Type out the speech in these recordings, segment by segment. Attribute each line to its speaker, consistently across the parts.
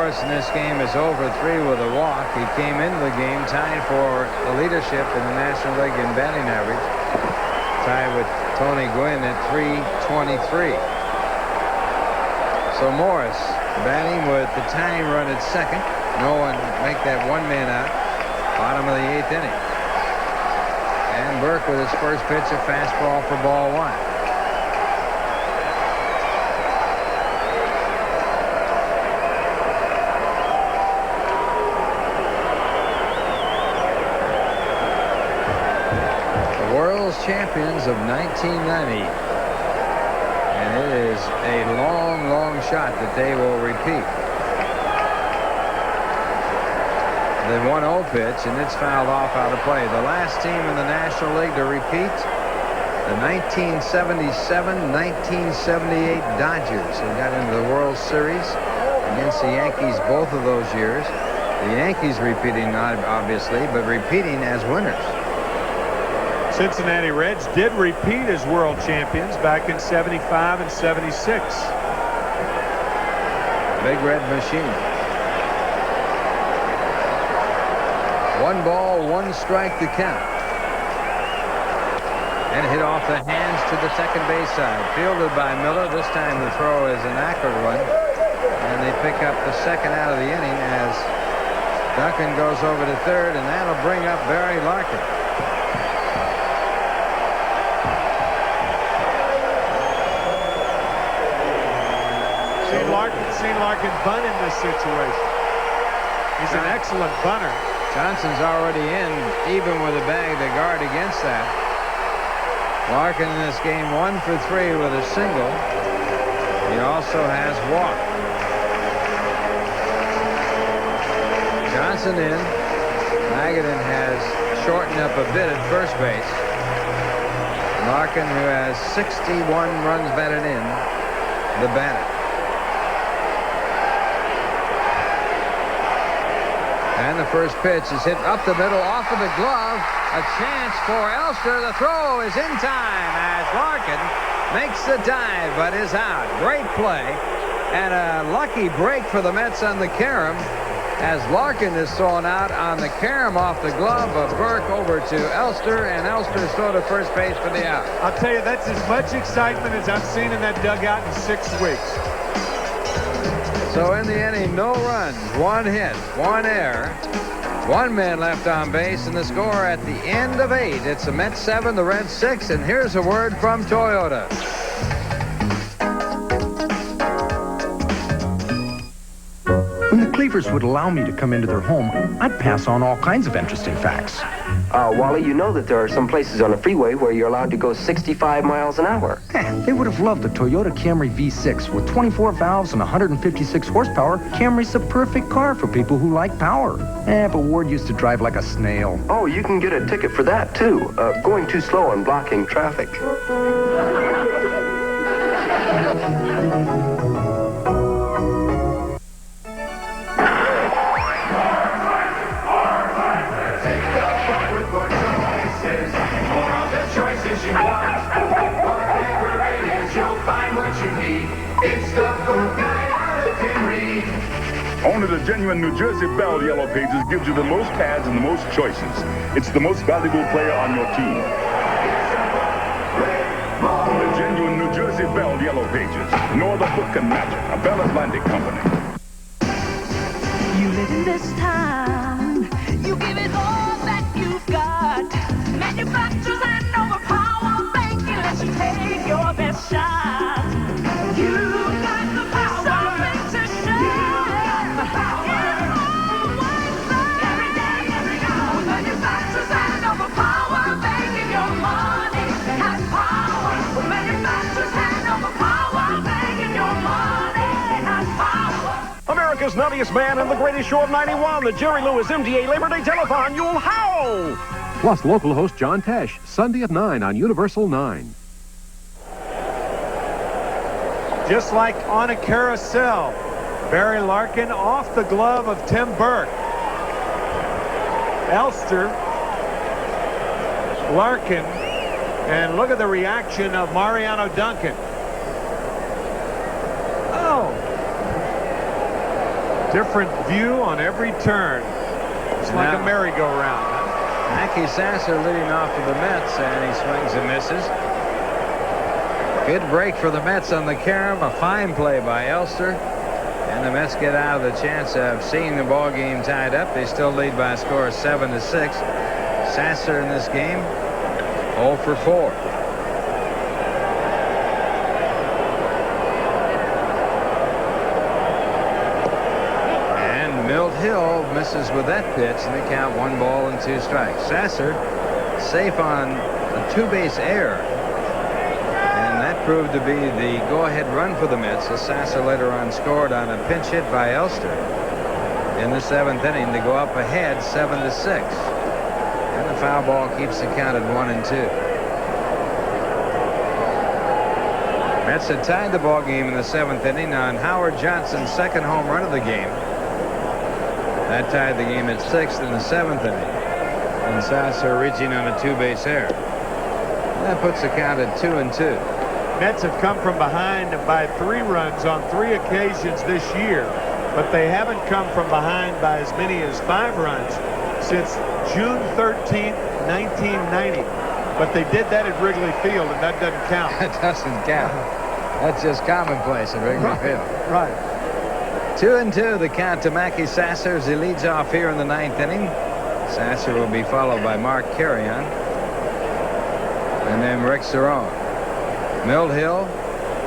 Speaker 1: Morris in this game is over 3 with a walk. He came into the game tied for the leadership in the National League in batting average, tied with Tony Gwynn at .323. So Morris batting with the tying run at second. No one make that one man out. Bottom of the 8th inning. And Burke with his first pitch, a fastball for ball 1. The world's champions of 1990. And it is a long, long shot that they will repeat. The 1-0 pitch, and it's fouled off out of play. The last team in the National League to repeat, the 1977-1978 Dodgers, who got into the World Series against the Yankees both of those years. The Yankees repeating, obviously, but repeating as winners.
Speaker 2: Cincinnati Reds did repeat as world champions back in '75 and '76.
Speaker 1: Big red machine. 1 ball, 1 strike to count. And hit off the hands to the second base side. Fielded by Miller. This time the throw is an accurate one. And they pick up the second out of the inning as Duncan goes over to third, and that'll bring up Barry Larkin.
Speaker 2: Seen Larkin bunt in this situation. He's an excellent bunter.
Speaker 1: Johnson's already in, even with a bag to guard against that. Larkin in this game 1 for 3 with a single. He also has walked. Johnson in. Magadan has shortened up a bit at first base. Larkin, who has 61 runs batted in, the batter. And the first pitch is hit up the middle, off of the glove. A chance for Elster. The throw is in time as Larkin makes the dive, but is out. Great play. And a lucky break for the Mets on the carom, as Larkin is thrown out on the carom off the glove of Burke over to Elster, and Elster's throw to first base for the out.
Speaker 2: I'll tell you, that's as much excitement as I've seen in that dugout in 6 weeks.
Speaker 1: So in the inning, no runs, 1 hit, 1 error, 1 man left on base, and the score at the end of 8. It's the Mets 7, the Reds 6, and here's a word from Toyota.
Speaker 3: When the Cleavers would allow me to come into their home, I'd pass on all kinds of interesting facts.
Speaker 4: Wally, you know that there are some places on the freeway where you're allowed to go 65 miles an hour.
Speaker 3: They would have loved the Toyota Camry V6 with 24 valves and 156 horsepower. Camry's the perfect car for people who like power. But Ward used to drive like a snail.
Speaker 4: Oh, you can get a ticket for that, too. Going too slow and blocking traffic.
Speaker 5: Only the genuine New Jersey Bell Yellow Pages gives you the most pads and the most choices. It's the most valuable player on your team. The genuine New Jersey Bell Yellow Pages. No other book can match it. A Bell Atlantic company.
Speaker 6: You live in this town. You give it all that you've got. Manufacturers and overpower banking lets you take your best shot. You got the power. Something to share. The power. Every day, every hour. Manufacturers and overpower banking your money has power. Manufacturers and overpower banking your money has power.
Speaker 7: America's Nuttiest Man and the Greatest Show of 91, the Jerry Lewis MTA Labor Day Telethon. You'll howl!
Speaker 8: Plus local host John Tesh, Sunday at 9 on Universal 9.
Speaker 2: Just like on a carousel, Barry Larkin off the glove of Tim Burke. Elster, Larkin, and look at the reaction of Mariano Duncan. Oh. Different view on every turn. It's like a merry-go-round.
Speaker 1: Mackey Sasser leading off for the Mets, and he swings and misses. Good break for the Mets on the carom. A fine play by Elster. And the Mets get out of the chance of seeing the ball game tied up. They still lead by a score of 7-6. Sasser in this game 0 for 4. And Milt Hill misses with that pitch, and they count 1 ball and 2 strikes. Sasser safe on a 2-base error. Proved to be the go-ahead run for the Mets, as Sasser later on scored on a pinch hit by Elster in the 7th inning to go up ahead 7-6. And the foul ball keeps the count at 1-2. Mets had tied the ball game in the 7th inning on Howard Johnson's second home run of the game. That tied the game at 6 in the 7th inning. And Sasser reaching on a 2-base error. That puts the count at 2-2.
Speaker 2: Mets have come from behind by 3 runs on 3 occasions this year, but they haven't come from behind by as many as 5 runs since June 13th, 1990. But they did that at Wrigley Field, and that doesn't count.
Speaker 1: That doesn't count. That's just commonplace at Wrigley Field.
Speaker 2: Right.
Speaker 1: 2-2 the count to Mackey Sasser as he leads off here in the 9th inning. Sasser will be followed by Mark Carrion and then Rick Cerrone. Milt Hill,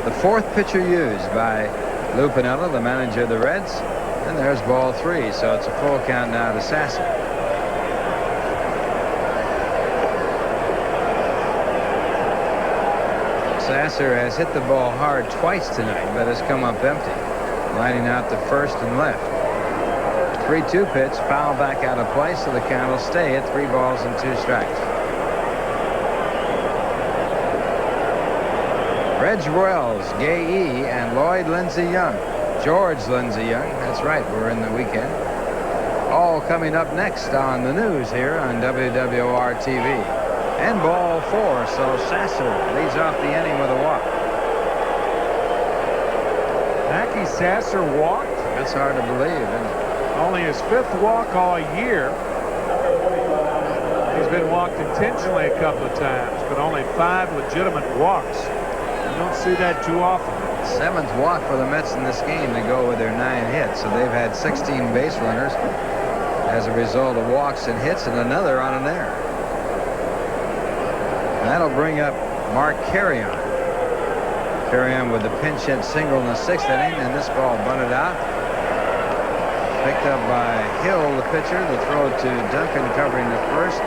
Speaker 1: the 4th pitcher used by Lou Piniella, the manager of the Reds. And there's ball 3, so it's a full count now to Sasser. Sasser has hit the ball hard twice tonight, but has come up empty, lining out to first and left. 3-2 pitch, foul back out of play, so the count will stay at 3 balls and 2 strikes. Reg Wells, Gay E, and Lloyd Lindsey Young. George Lindsey Young, that's right, we're in the weekend. All coming up next on the news here on WWR-TV. And ball 4, so Sasser leads off the inning with a walk.
Speaker 2: Mackey Sasser walked?
Speaker 1: That's hard to believe, isn't it?
Speaker 2: Only his 5th walk all year. He's been walked intentionally a couple of times, but only 5 legitimate walks. You don't see that too often.
Speaker 1: 7th walk for the Mets in this game to go with their 9 hits. So they've had 16 base runners as a result of walks and hits, and another on an error. And that'll bring up Mark Carrion. Carrion with the pinch hit single in the 6th inning, and this ball bunted out. Picked up by Hill, the pitcher. The throw to Duncan covering the first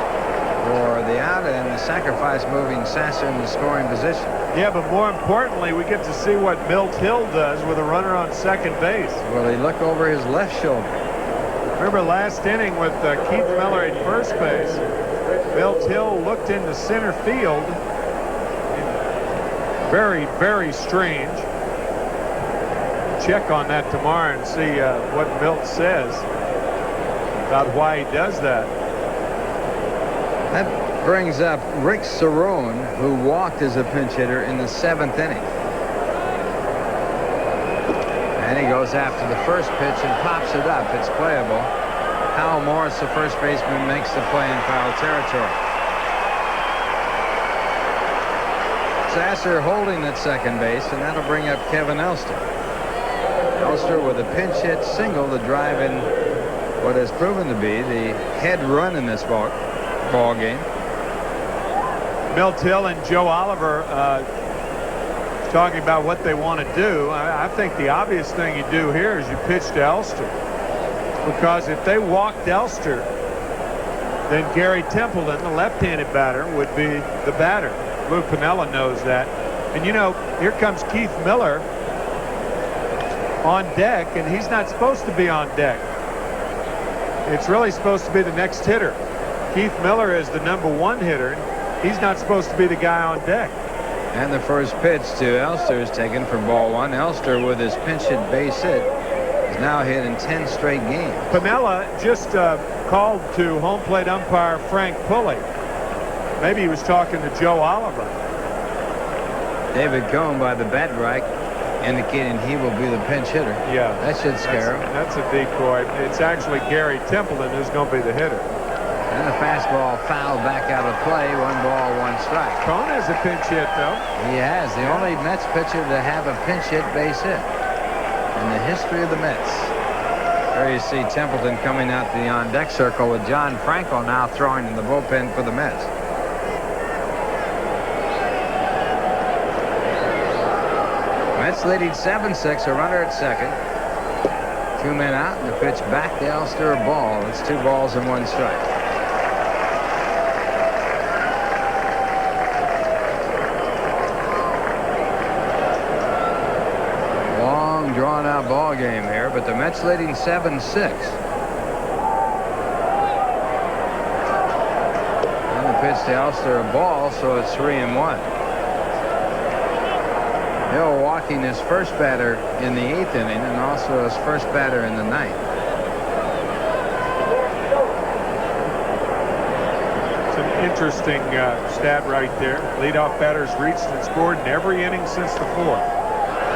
Speaker 1: for the out, and the sacrifice moving Sasser in the scoring position.
Speaker 2: Yeah, but more importantly, we get to see what Milt Hill does with a runner on second base.
Speaker 1: Will he look over his left shoulder?
Speaker 2: Remember last inning with Keith Miller at first base, Milt Hill looked into center field. Very, very strange. Check on that tomorrow and see what Milt says about why he does that.
Speaker 1: That brings up Rick Cerrone, who walked as a pinch hitter in the 7th inning. And he goes after the first pitch and pops it up. It's playable. Hal Morris, the first baseman, makes the play in foul territory. Sasser holding at second base, and that'll bring up Kevin Elster. Elster with a pinch hit single to drive in what has proven to be the head run in this ball game.
Speaker 2: Milt Hill and Joe Oliver talking about what they want to do. I think the obvious thing you do here is you pitch to Elster, because if they walked Elster, then Gary Templeton, the left-handed batter, would be the batter. Lou Piniella knows that. And you know, here comes Keith Miller on deck, and he's not supposed to be on deck. It's really supposed to be the next hitter. Keith Miller is the #1 hitter. He's not supposed to be the guy on deck.
Speaker 1: And the first pitch to Elster is taken for ball 1. Elster, with his pinch hit base hit, is now hit in 10 straight games.
Speaker 2: Piniella just called to home plate umpire Frank Pulley. Maybe he was talking to Joe Oliver.
Speaker 1: David Cohn by the bat rack indicating he will be the pinch hitter.
Speaker 2: Yeah.
Speaker 1: That should scare him.
Speaker 2: That's a decoy. It's actually Gary Templeton who's going to be the hitter.
Speaker 1: And the fastball fouled back out of play. 1 ball, 1 strike.
Speaker 2: Cone has a pinch hit, though.
Speaker 1: He has. The only Mets pitcher to have a pinch hit base hit in the history of the Mets. There you see Templeton coming out the on-deck circle with John Franco now throwing in the bullpen for the Mets. Mets leading 7-6, a runner at second. 2 men out, and the pitch back to Elster, a ball. It's 2 balls and 1 strike. Long, drawn-out ball game here, but the Mets leading 7-6. And the pitch to Elster, a ball, so it's 3-1. Hill walking his first batter in the 8th inning and also his first batter in the 9th.
Speaker 2: It's an interesting stat right there. Leadoff batters reached and scored in every inning since the 4th.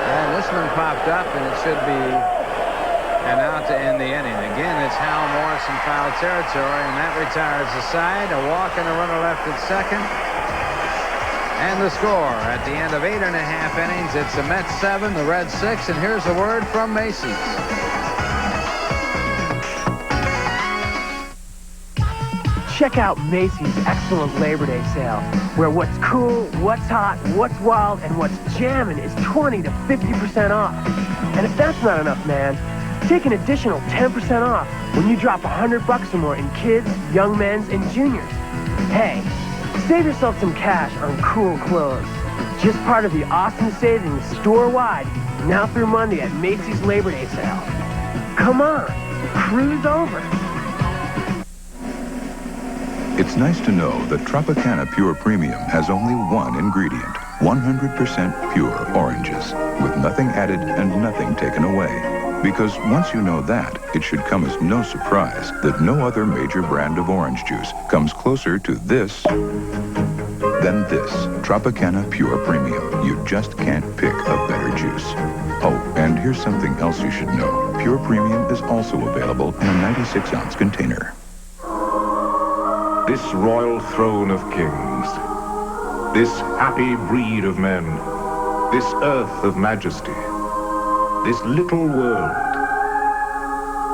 Speaker 1: And this one popped up, and it should be an out to end the inning. Again, it's Hal Morris in foul territory, and that retires the side. A walk and a runner left at second. And the score at the end of 8.5 innings, it's the Mets 7, the Reds 6, and here's a word from Macy's.
Speaker 9: Check out Macy's excellent Labor Day sale, where what's cool, what's hot, what's wild, and what's jamming is 20 to 50% off. And if that's not enough, man, take an additional 10% off when you drop $100 or more in kids, young men's, and juniors. Hey, save yourself some cash on cool clothes. Just part of the awesome savings store-wide now through Monday at Macy's Labor Day sale. Come on, cruise over.
Speaker 10: It's nice to know that Tropicana Pure Premium has only one ingredient, 100% pure oranges, with nothing added and nothing taken away. Because once you know that, it should come as no surprise that no other major brand of orange juice comes closer to this than this Tropicana Pure Premium. You just can't pick a better juice. Oh, and here's something else you should know. Pure Premium is also available in a 96-ounce container.
Speaker 11: This royal throne of kings, this happy breed of men, this earth of majesty, this little world.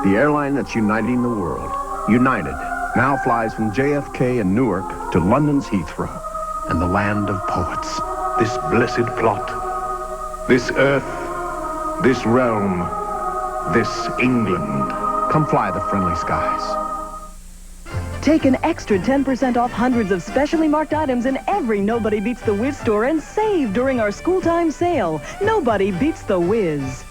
Speaker 7: The airline that's uniting the world, United, now flies from JFK in Newark to London's Heathrow and the land of poets.
Speaker 11: This blessed plot, this earth, this realm, this England.
Speaker 7: Come fly the friendly skies.
Speaker 12: Take an extra 10% off hundreds of specially marked items in every Nobody Beats the Whiz store and save during our school time sale. Nobody beats the Whiz.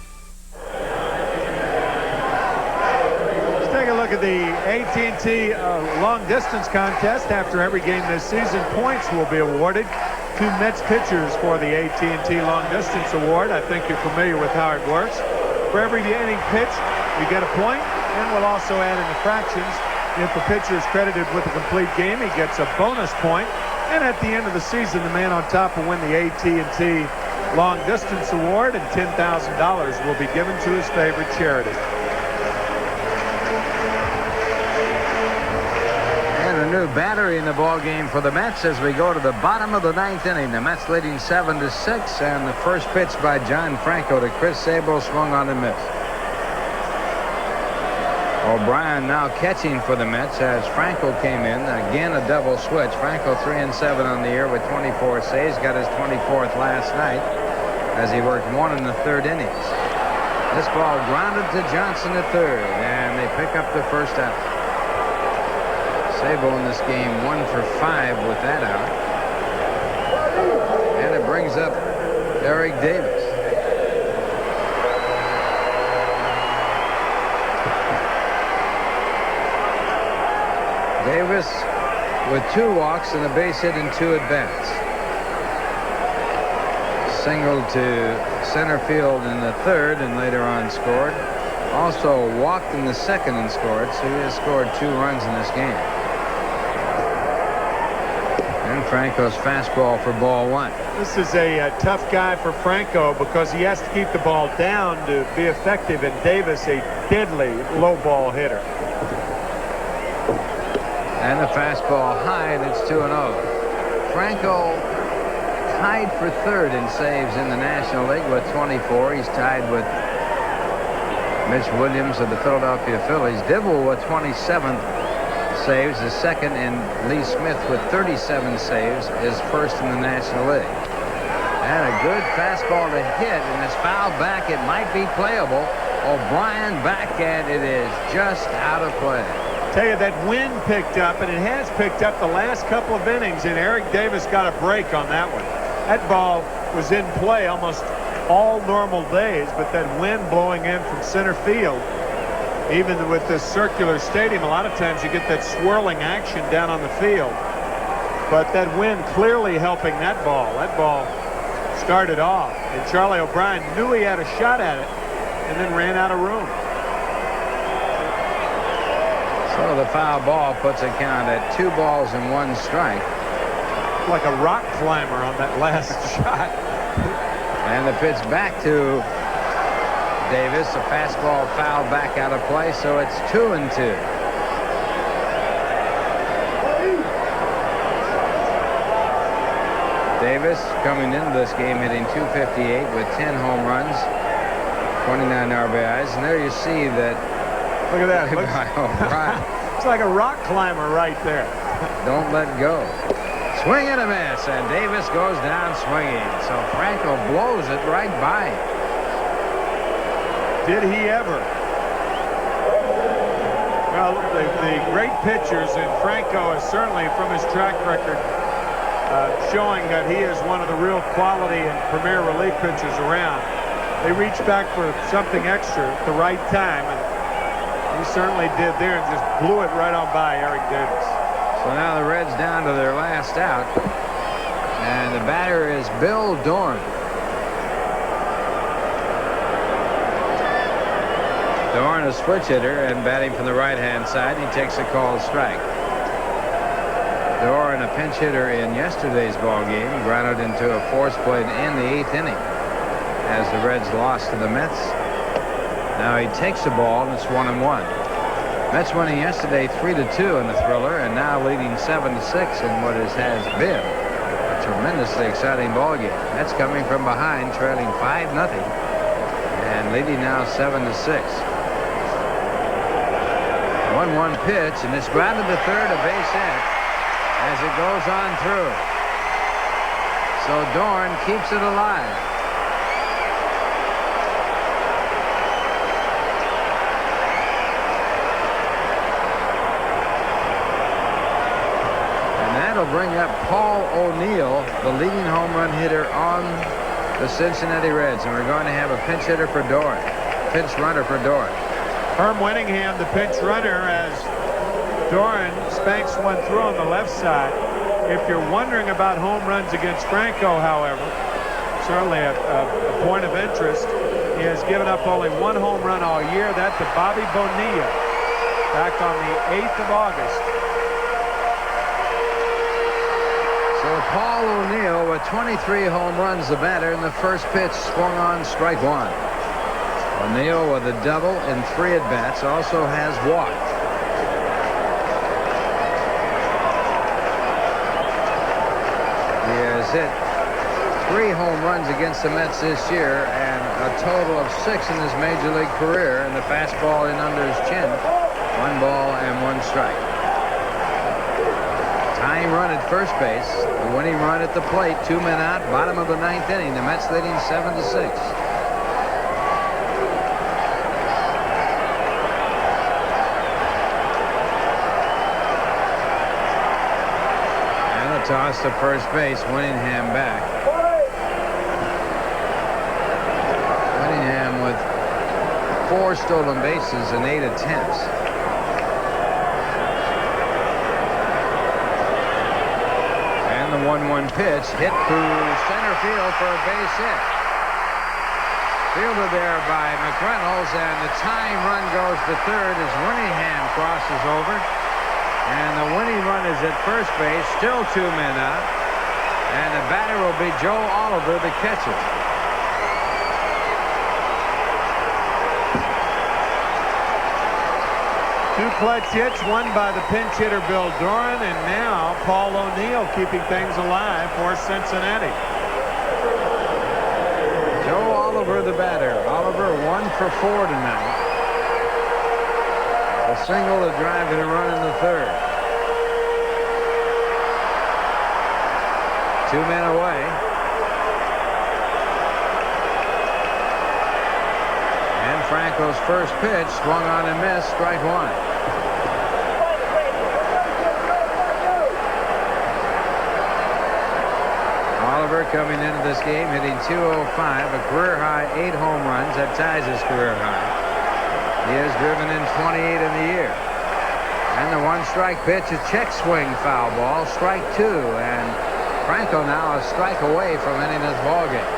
Speaker 2: Let's take a look at the AT&T long distance contest. After every game this season, points will be awarded to Mets pitchers for the AT&T long distance award. I think you're familiar with how it works. For every inning pitched, you get a point, and we'll also add in the fractions. If the pitcher is credited with a complete game, he gets a bonus point. And at the end of the season, the man on top will win the AT&T Long Distance Award, and $10,000 will be given to his favorite charity.
Speaker 1: And a new battery in the ball game for the Mets as we go to the bottom of the 9th inning. The Mets leading 7-6, and the first pitch by John Franco to Chris Sable swung on and missed. O'Brien now catching for the Mets as Franco came in. Again, a double switch. Franco 3-7 on the year with 24 saves. Got his 24th last night as he worked 1 in the 3rd innings. This ball grounded to Johnson at 3rd, and they pick up the first out. Sable in this game 1 for 5 with that out. And it brings up Eric Davis. Davis with 2 walks and a base hit in 2 at-bats. Singled to center field in the 3rd and later on scored. Also walked in the 2nd and scored, so he has scored 2 runs in this game. And Franco's fastball for ball one.
Speaker 2: This is a tough guy for Franco because he has to keep the ball down to be effective, and Davis a deadly low ball hitter.
Speaker 1: And the fastball high, and it's 2-0. Franco tied for third in saves in the National League with 24. He's tied with Mitch Williams of the Philadelphia Phillies. Dibble with 27 saves is second, and Lee Smith with 37 saves is first in the National League. And a good fastball to hit, and it's fouled back. It might be playable. O'Brien back, and it is just out of play.
Speaker 2: Tell you, that wind picked up, and it has picked up the last couple of innings, and Eric Davis got a break on that one. That ball was in play almost all normal days, but that wind blowing in from center field, even with this circular stadium, a lot of times you get that swirling action down on the field. But that wind clearly helping that ball. That ball started off, and Charlie O'Brien knew he had a shot at it and then ran out of room.
Speaker 1: So the foul ball puts a count at 2 balls and 1 strike.
Speaker 2: Like a rock climber on that last shot.
Speaker 1: And the pitch back to Davis. A fastball fouled back out of play, so it's 2-2. Davis coming into this game hitting .258 with 10 home runs, 29 RBIs, and there you see that.
Speaker 2: Look at that. It's like a rock climber right there.
Speaker 1: Don't let go. Swing and a miss, and Davis goes down swinging. So Franco blows it right by him.
Speaker 2: Did he ever? Well, the great pitchers, and Franco is certainly, from his track record, showing that he is one of the real quality and premier relief pitchers around. They reach back for something extra at the right time, and he certainly did there and just blew it right on by Eric Davis.
Speaker 1: So now the Reds down to their last out, and the batter is Bill Dorn. Dorn, a switch hitter, and batting from the right-hand side. He takes a called strike. Dorn, a pinch hitter in yesterday's ball game, grounded into a force play in the 8th inning as the Reds lost to the Mets. Now he takes the ball, and it's 1-1. Mets winning yesterday 3-2 in the thriller, and now leading 7-6 in what has been a tremendously exciting ball game. Mets coming from behind, trailing 5-0, and leading now 7-6. 1-1 pitch, and it's grounded to third, a base hit as it goes on through. So Dorn keeps it alive. That'll bring up Paul O'Neill, the leading home run hitter on the Cincinnati Reds, and we're going to have a pinch hitter for Dorn, pinch runner for Dorn.
Speaker 2: Herm Winningham, the pinch runner, as Dorn spanks one through on the left side. If you're wondering about home runs against Franco, however, certainly a point of interest. He has given up only 1 home run all year. That's to Bobby Bonilla back on the 8th of August.
Speaker 1: So Paul O'Neill with 23 home runs, the batter, and the first pitch swung on, strike 1. O'Neill with a double in 3 at-bats, also has walked. He has hit 3 home runs against the Mets this year and a total of 6 in his major league career, and the fastball in under his chin. 1 ball and 1 strike. Tying run at first base. The winning run at the plate. 2 men out. Bottom of the 9th inning. The Mets leading 7-6. And a toss to first base. Winningham back. Winningham with 4 stolen bases and 8 attempts. The 1-1 pitch hit through center field for a base hit. Fielded there by McReynolds, and the tying run goes to third as Winningham crosses over. And the winning run is at first base, still 2 men out. And the batter will be Joe Oliver, the catcher.
Speaker 2: Two clutch hits, one by the pinch hitter Bill Doran, and now Paul O'Neill keeping things alive for Cincinnati.
Speaker 1: Joe Oliver, the batter. Oliver 1 for 4 tonight. A single, a drive, and a run in the third. 2 men away. And Franco's first pitch swung on and missed, strike one. Oliver coming into this game hitting .205, a career high 8 home runs. That ties his career high. He has driven in 28 in the year. And the 1-strike pitch, a check swing foul ball, strike 2, and Franco now a strike away from ending this ball game.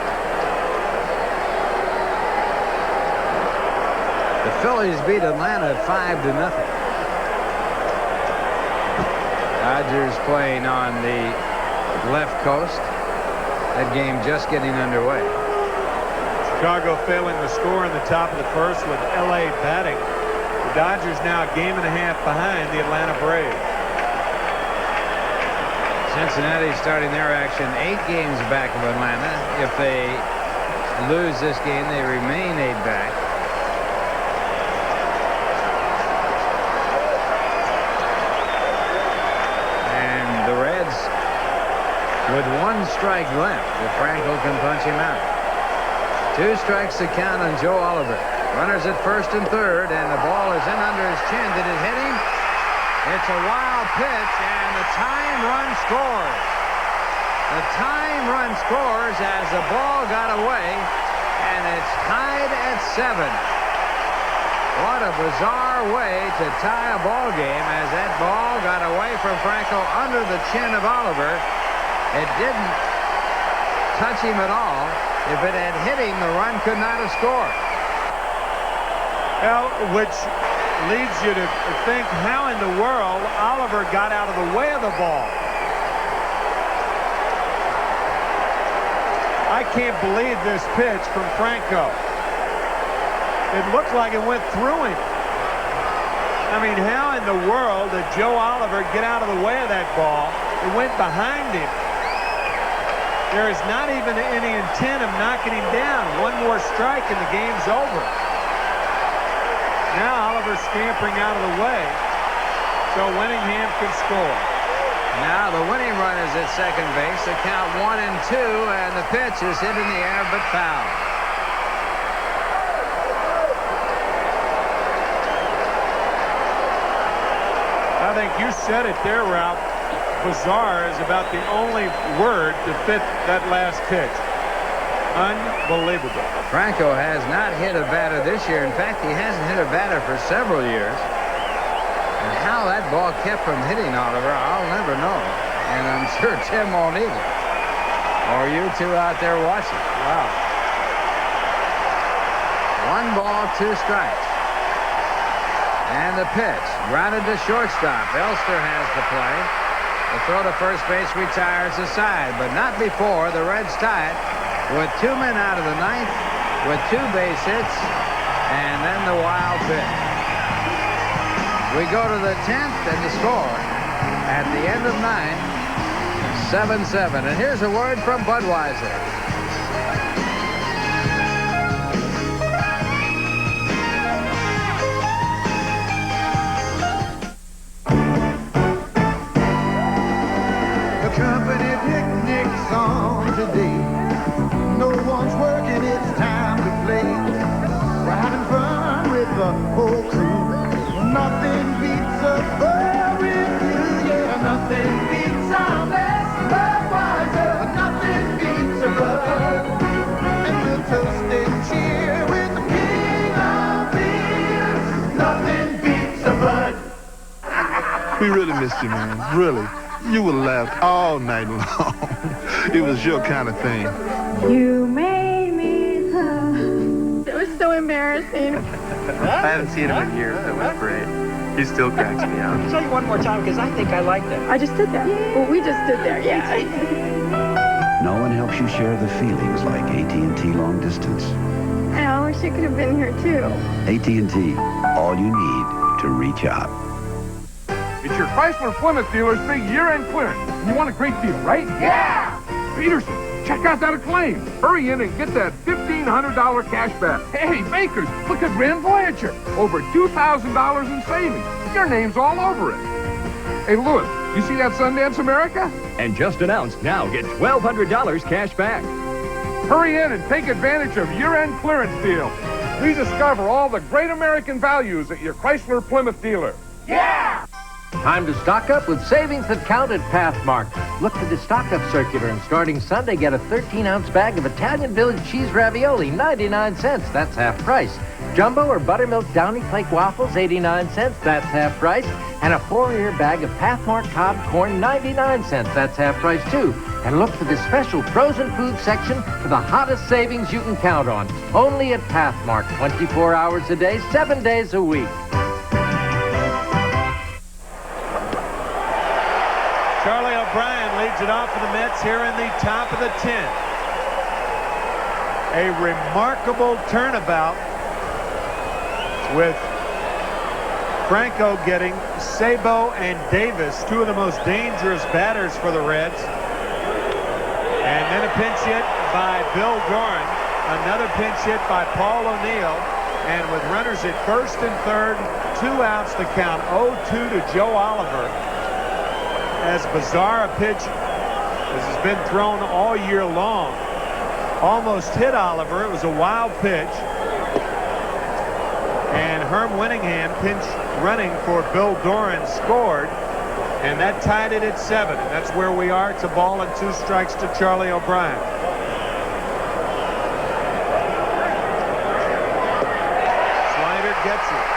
Speaker 1: The Phillies beat Atlanta 5-0. Dodgers playing on the left coast. That game just getting underway.
Speaker 2: Chicago failing to score in the top of the first with L.A. batting. The Dodgers now a game and a half behind the Atlanta Braves.
Speaker 1: Cincinnati starting their action 8 games back of Atlanta. If they lose this game, they remain 8 back. And the Reds with 1 strike left, if Franco can punch him out. 2 strikes to count on Joe Oliver. Runners at first and third, and the ball is in under his chin. Did it hit him? It's a wild pitch, and the tying run scores. The tying run scores as the ball got away, and it's tied at 7. What a bizarre way to tie a ball game as that ball got away from Franco under the chin of Oliver. It didn't touch him at all. If it had hit him, the run could not have scored.
Speaker 2: Well, which leads you to think how in the world Oliver got out of the way of the ball. I can't believe this pitch from Franco. It looked like it went through him. I mean, how in the world did Joe Oliver get out of the way of that ball? It went behind him. There is not even any intent of knocking him down. One more strike and the game's over. Now Oliver's scampering out of the way, so Winningham can score.
Speaker 1: Now the winning run is at second base. The count 1-2, and the pitch is hit in the air but foul.
Speaker 2: I think you said it there, Ralph. Bizarre is about the only word to fit that last pitch. Unbelievable.
Speaker 1: Franco has not hit a batter this year. In fact, he hasn't hit a batter for several years. And how that ball kept from hitting Oliver, I'll never know. And I'm sure Tim won't either. Or you two out there watching.
Speaker 2: Wow.
Speaker 1: 1 ball, 2 strikes. And the pitch grounded to shortstop. Elster has the play. The throw to first base retires the side, but not before the Reds tie it with 2 men out of the 9th, with 2 base hits, and then the wild pitch. We go to the 10th, and the score at the end of 9, 7-7. And here's a word from Budweiser.
Speaker 13: Company picnics on today. No one's working, it's time to play. We're having fun with the whole crew. Nothing beats a barbecue, yeah. Nothing beats our best Budweiser. Nothing beats a Bud. And we'll toast and cheer with the king of beers. Nothing beats a Bud.
Speaker 14: We really missed you, man. Really. You would have laughed all night long. It was your kind of thing.
Speaker 15: You made me laugh. It was so embarrassing.
Speaker 16: I haven't seen him in years. It was great. He still cracks me up.
Speaker 17: Tell you one more time because I think I liked it.
Speaker 15: I just stood there. Well, we just stood there, yeah.
Speaker 17: No one helps you share the feelings like AT&T Long Distance.
Speaker 15: I wish I could have been here, too.
Speaker 17: AT&T, all you need to reach out.
Speaker 8: It's your Chrysler Plymouth dealer's big year-end clearance. And you want a great deal, right? Yeah! Peterson, check out that Acclaim. Hurry in and get that $1,500 cash back. Hey, Bakers, look at Grand Voyager. Over $2,000 in savings. Your name's all over it. Hey, Louis, you see that Sundance America?
Speaker 18: And just announced, now get $1,200 cash back.
Speaker 8: Hurry in and take advantage of year-end clearance deals. Rediscover all the great American values at your Chrysler Plymouth dealer. Yeah!
Speaker 1: Time to stock up with savings that count at Pathmark. Look for the stock up circular, and starting Sunday, get a 13-ounce bag of Italian Village cheese ravioli, 99 cents. That's half price. Jumbo or buttermilk Downy Flake waffles, 89 cents. That's half price. And a 4-ear bag of Pathmark cobbed corn, 99 cents. That's half price, too. And look for the special frozen food section for the hottest savings you can count on. Only at Pathmark, 24 hours a day, 7 days a week.
Speaker 2: Charlie O'Brien leads it off for the Mets here in the top of the 10th. A remarkable turnabout with Franco getting Sabo and Davis, two of the most dangerous batters for the Reds. And then a pinch hit by Bill Doran. Another pinch hit by Paul O'Neill. And with runners at first and third, 2 outs to count. 0-2 to Joe Oliver. As bizarre a pitch as has been thrown all year long. Almost hit Oliver. It was a wild pitch. And Herm Winningham, pinch running for Bill Doran, scored. And that tied it at 7. And that's where we are. It's a ball and 2 strikes to Charlie O'Brien. Slider gets it.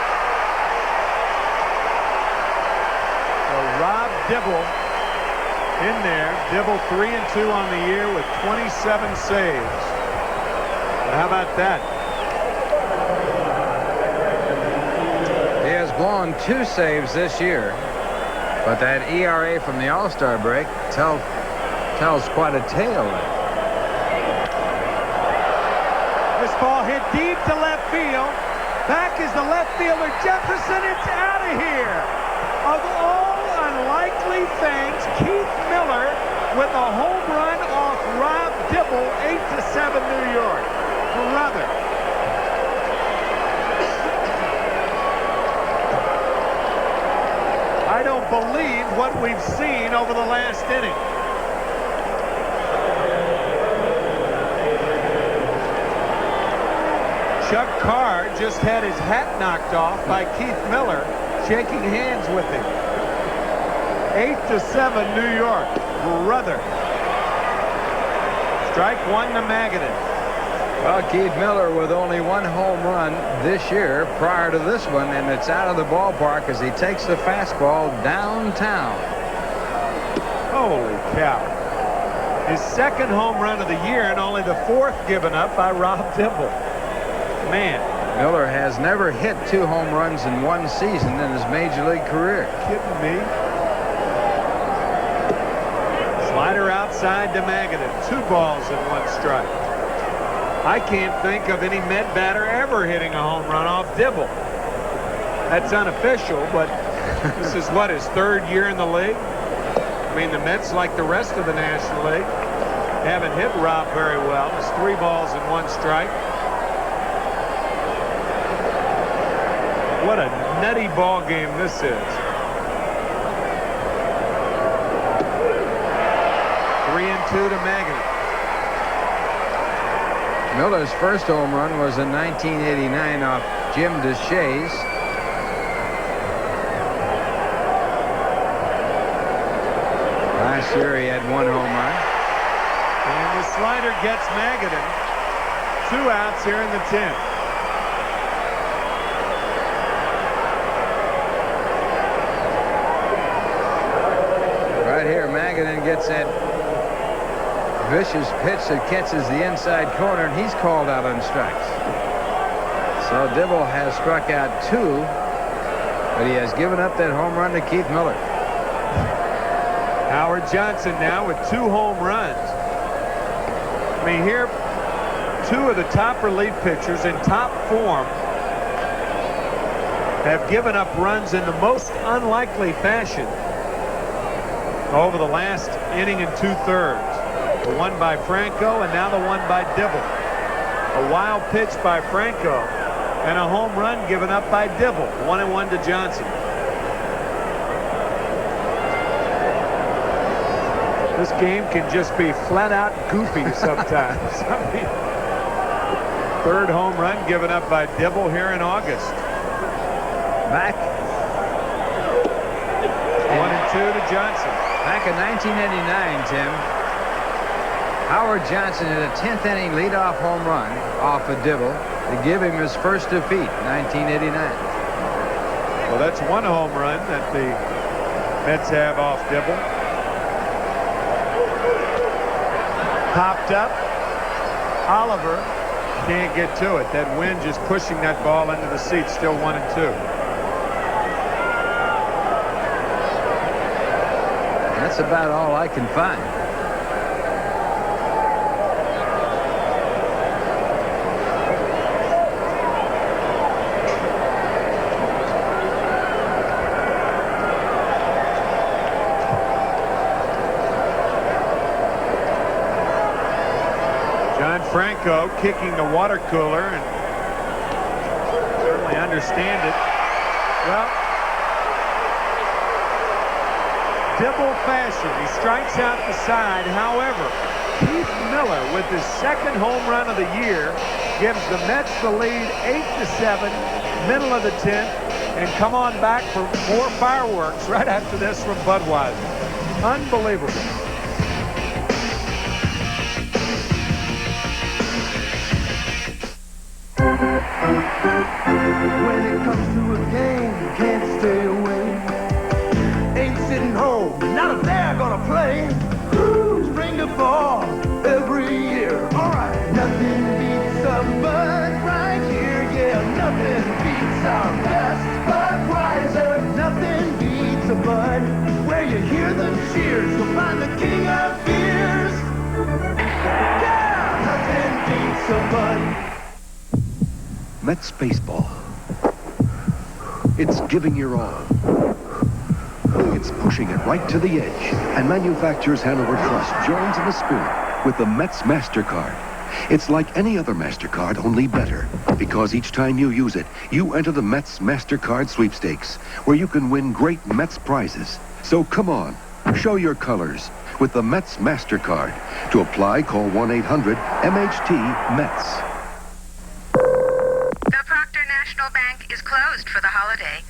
Speaker 2: So Rob Dibble in there. Dibble 3-2 on the year with 27 saves. How about that?
Speaker 1: He has blown 2 saves this year, but that ERA from the All-Star break tells quite a tale.
Speaker 2: This ball hit deep to left field. Back is the left fielder Jefferson. It's out of here. Of all unlikely things, Keith Miller with a home run off Rob Dibble, 8-7 New York. Brother. I don't believe what we've seen over the last inning. Chuck Carr just had his hat knocked off by Keith Miller, shaking hands with him. 8-7 New York. Brother. Strike 1 to Magadan.
Speaker 1: Well, Keith Miller with only 1 home run this year prior to this one, and it's out of the ballpark as he takes the fastball downtown.
Speaker 2: Holy cow. His 2nd home run of the year and only the 4th given up by Rob Dibble. Man.
Speaker 1: Miller has never hit 2 home runs in 1 season in his major league career.
Speaker 2: Kidding me? Slider outside to Magadan. 2 balls and 1 strike. I can't think of any Met batter ever hitting a home run off Dibble. That's unofficial, but this is what, his 3rd year in the league? I mean, the Mets, like the rest of the National League, haven't hit Rob very well. It's 3 balls and 1 strike. What a nutty ball game this is. 3-2 to Magadan.
Speaker 1: Miller's first home run was in 1989 off Jim DeShays. Last year he had 1 home run.
Speaker 2: And the slider gets Magadan. 2 outs here in the 10th.
Speaker 1: Right here, Magadan gets that vicious pitch that catches the inside corner, and he's called out on strikes. So Dibble has struck out 2, but he has given up that home run to Keith Miller.
Speaker 2: Howard Johnson now with 2 home runs. I mean, here, two of the top relief pitchers in top form have given up runs in the most unlikely fashion over the last inning and 2/3. The one by Franco and now the one by Dibble. A wild pitch by Franco and a home run given up by Dibble. 1-1 to Johnson. This game can just be flat out goofy sometimes. I mean, third home run given up by Dibble here in August.
Speaker 1: Back.
Speaker 2: 1-2 to Johnson.
Speaker 1: Back in 1989, Tim, Howard Johnson hit a 10th inning leadoff home run off of Dibble to give him his first defeat, 1989.
Speaker 2: Well, that's one home run that the Mets have off Dibble. Popped up. Oliver can't get to it. That wind just pushing that ball into the seats. Still 1-2.
Speaker 1: That's about all I can find.
Speaker 2: Franco kicking the water cooler and certainly understand it. Well, Dibble fashion. He strikes out the side. However, Keith Miller with his second home run of the year gives the Mets the lead 8-7, middle of the 10th, and come on back for more fireworks right after this from Budweiser. Unbelievable.
Speaker 13: When it comes to a game, you can't stay away. Ain't sitting home, not if they're gonna play. Spring to fall, every year. Alright, nothing beats a Bud right here. Yeah, nothing beats our best Budweiser. Nothing beats a Bud. Where you hear the cheers, you'll find the king of beers. Yeah, nothing beats a Bud.
Speaker 7: Mets baseball. It's giving your all. It's pushing it right to the edge. And manufacturers Hanover Trust joins in the spirit with the Mets MasterCard. It's like any other MasterCard, only better. Because each time you use it, you enter the Mets MasterCard sweepstakes, where you can win great Mets prizes. So come on, show your colors with the Mets MasterCard. To apply, call 1-800-MHT-METS.
Speaker 19: Bank is closed for the holiday.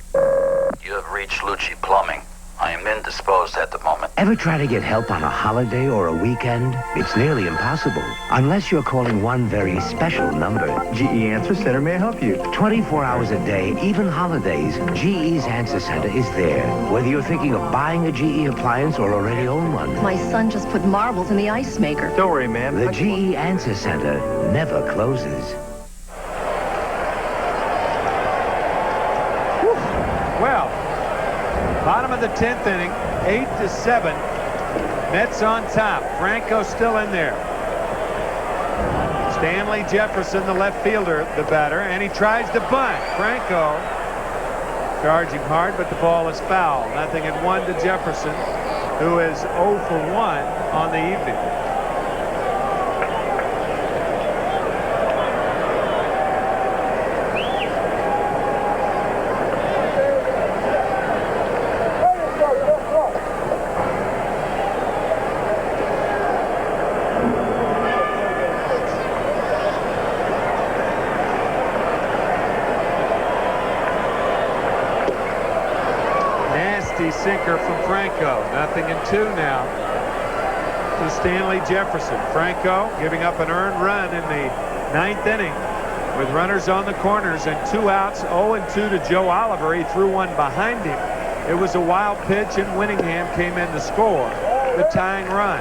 Speaker 20: You have reached Lucci Plumbing. I am indisposed at the moment.
Speaker 17: Ever try to get help on a holiday or a weekend? It's nearly impossible, unless you're calling one very special number.
Speaker 21: GE Answer Center may help you.
Speaker 17: 24 hours a day, even holidays, GE's Answer Center is there. Whether you're thinking of buying a GE appliance or already own one.
Speaker 22: My son just put marbles in the ice maker.
Speaker 21: Don't worry, ma'am.
Speaker 17: The GE Answer Center never closes.
Speaker 2: Well, bottom of the 10th inning, 8-7. Mets on top. Franco still in there. Stanley Jefferson, the left fielder, the batter, and he tries to bunt. Franco charging hard, but the ball is foul. 0-1 to Jefferson, who is 0 for 1 on the evening. Sinker from Franco. 0-2 now to Stanley Jefferson. Franco giving up an earned run in the 9th inning with runners on the corners and 2 outs. 0-2 to Joe Oliver. He threw one behind him. It was a wild pitch, and Winningham came in to score the tying run.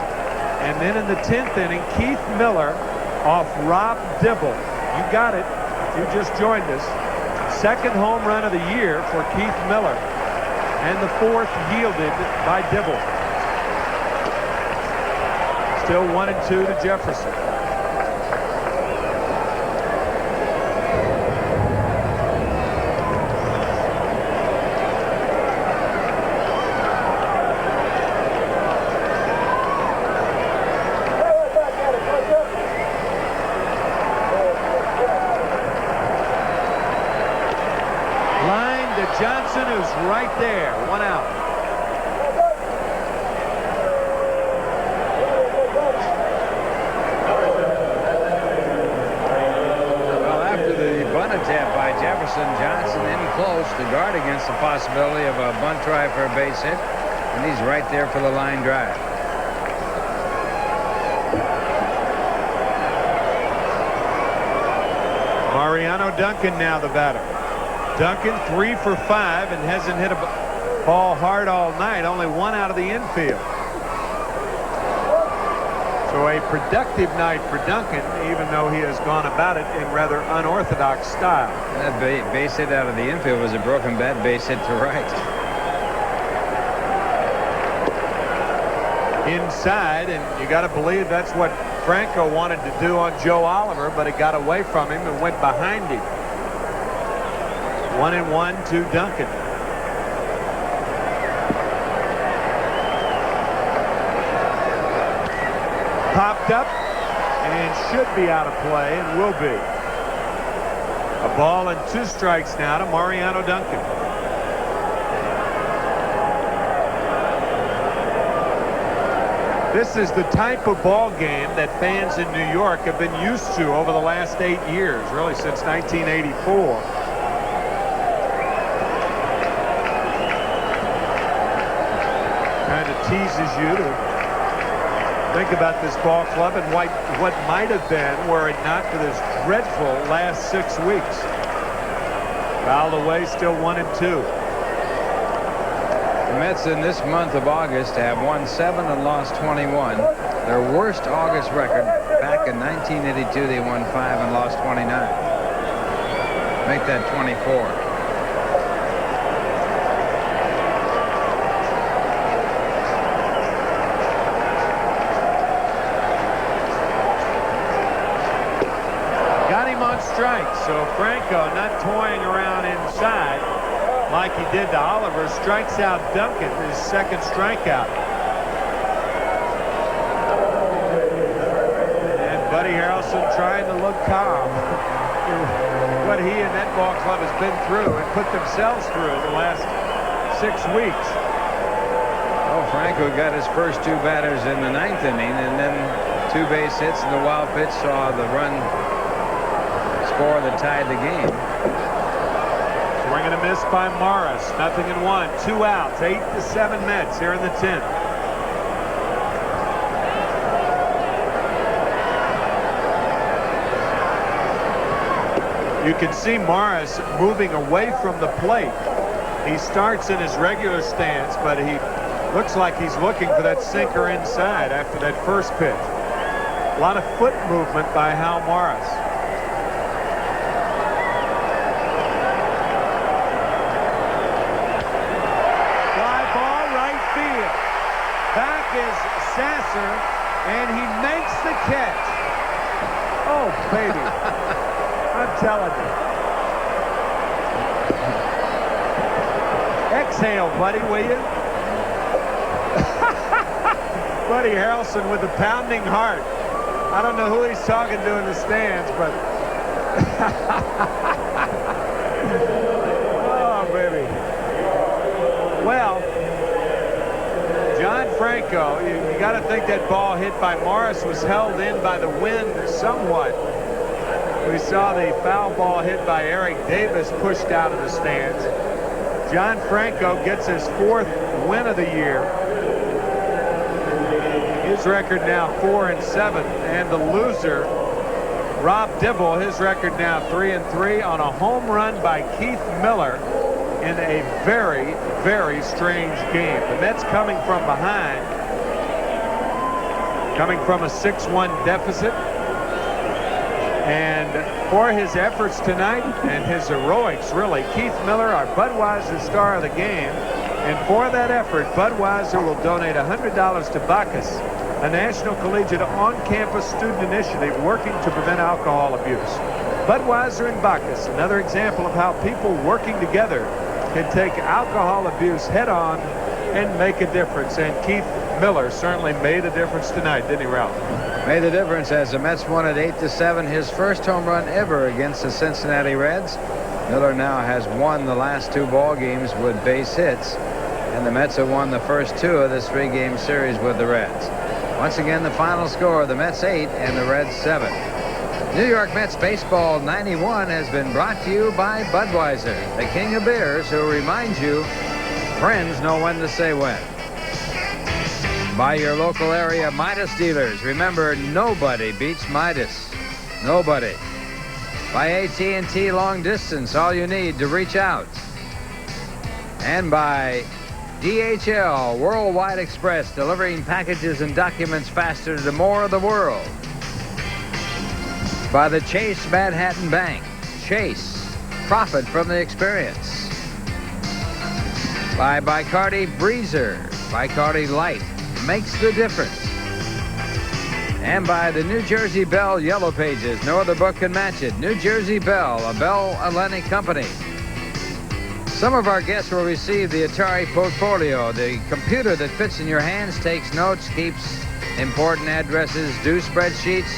Speaker 2: And then in the 10th inning, Keith Miller off Rob Dibble. You got it. You just joined us. Second home run of the year for Keith Miller. And the 4th yielded by Dibble. Still 1-2 to Jefferson. Jefferson, who's right there. 1 out.
Speaker 1: Well, after the bunt attempt by Jefferson, Johnson in close to guard against the possibility of a bunt try for a base hit. And he's right there for the line drive.
Speaker 2: Mariano Duncan now the batter. Duncan 3 for 5 and hasn't hit a ball hard all night. Only 1 out of the infield. So a productive night for Duncan, even though he has gone about it in rather unorthodox style.
Speaker 1: That base hit out of the infield was a broken bat base hit to right.
Speaker 2: Inside, and you got to believe that's what Franco wanted to do on Joe Oliver, but it got away from him and went behind him. 1-1 to Duncan. Popped up and should be out of play and will be. A ball and 2 strikes now to Mariano Duncan. This is the type of ball game that fans in New York have been used to over the last 8 years, really since 1984. Kind of teases you to think about this ball club and what might have been were it not for this dreadful last 6 weeks. Fouled away, still 1-2.
Speaker 1: The Mets in this month of August have won 7 and lost 21. Their worst August record back in 1982, they won 5 and lost 29. Make that 24.
Speaker 2: Got him on strikes, so Franco not toying around inside like he did to Oliver, strikes out Duncan, his second strikeout. And Buddy Harrelson trying to look calm. What he and that ball club has been through and put themselves through in the last 6 weeks.
Speaker 1: Oh, Franco got his first 2 batters in the 9th inning, and then 2 base hits and the wild pitch saw the run score that tied the game.
Speaker 2: Swing and a miss by Morris. 0-1. 2 outs. 8-7 Mets here in the 10th. You can see Morris moving away from the plate. He starts in his regular stance, but he looks like he's looking for that sinker inside after that first pitch. A lot of foot movement by Hal Morris. Is Sasser, and he makes the catch. Oh, baby. I'm telling you. Exhale, buddy, will you? Buddy Harrelson with a pounding heart. I don't know who he's talking to in the stands, but... oh, baby. Well... John Franco, you got to think that ball hit by Morris was held in by the wind somewhat. We saw the foul ball hit by Eric Davis pushed out of the stands. John Franco gets his 4th win of the year. His record now 4-7, and the loser, Rob Dibble, his record now 3-3 on a home run by Keith Miller in a very, very strange game. The Mets coming from behind, coming from a 6-1 deficit. And for his efforts tonight and his heroics, really, Keith Miller, our Budweiser star of the game. And for that effort, Budweiser will donate $100 to Bacchus, a national collegiate on-campus student initiative working to prevent alcohol abuse. Budweiser and Bacchus, another example of how people working together can take alcohol abuse head-on and make a difference. And Keith Miller certainly made a difference tonight, didn't he, Ralph?
Speaker 1: Made a difference as the Mets won at 8-7, his first home run ever against the Cincinnati Reds. Miller now has won the last 2 ball games with base hits, and the Mets have won the first 2 of this 3-game series with the Reds. Once again, the final score, the Mets 8 and the Reds 7. New York Mets Baseball 91 has been brought to you by Budweiser, the king of beers, who reminds you friends know when to say when. By your local area Midas dealers. Remember, nobody beats Midas. Nobody. By AT&T Long Distance, all you need to reach out. And by DHL Worldwide Express, delivering packages and documents faster to more of the world. By the Chase Manhattan Bank. Chase. Profit from the experience. By Bacardi Breezer. Bacardi Light makes the difference. And by the New Jersey Bell Yellow Pages. No other book can match it. New Jersey Bell, a Bell Atlantic company. Some of our guests will receive the Atari Portfolio, the computer that fits in your hands, takes notes, keeps important addresses, do spreadsheets,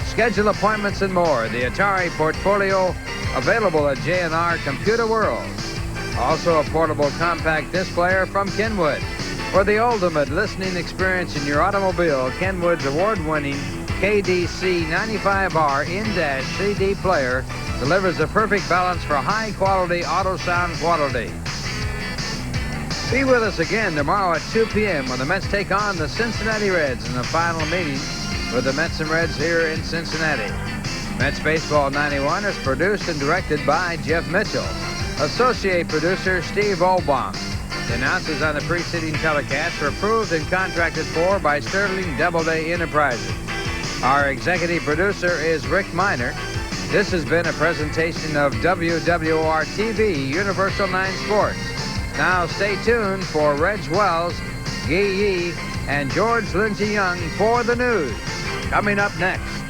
Speaker 1: schedule appointments, and more. The Atari Portfolio, available at J&R Computer World. Also a portable compact disc player from Kenwood. For the ultimate listening experience in your automobile, Kenwood's award-winning KDC 95R in-dash CD player delivers a perfect balance for high-quality auto sound quality. Be with us again tomorrow at 2 p.m. when the Mets take on the Cincinnati Reds in the final meeting with the Mets and Reds here in Cincinnati. Mets Baseball 91 is produced and directed by Jeff Mitchell. Associate producer Steve Olbaum. The announcers on the preceding telecast were approved and contracted for by Sterling Doubleday Enterprises. Our executive producer is Rick Miner. This has been a presentation of WWR-TV Universal 9 Sports. Now stay tuned for Reg Wells, Guy Yee, and George Lindsey Young for the news. Coming up next.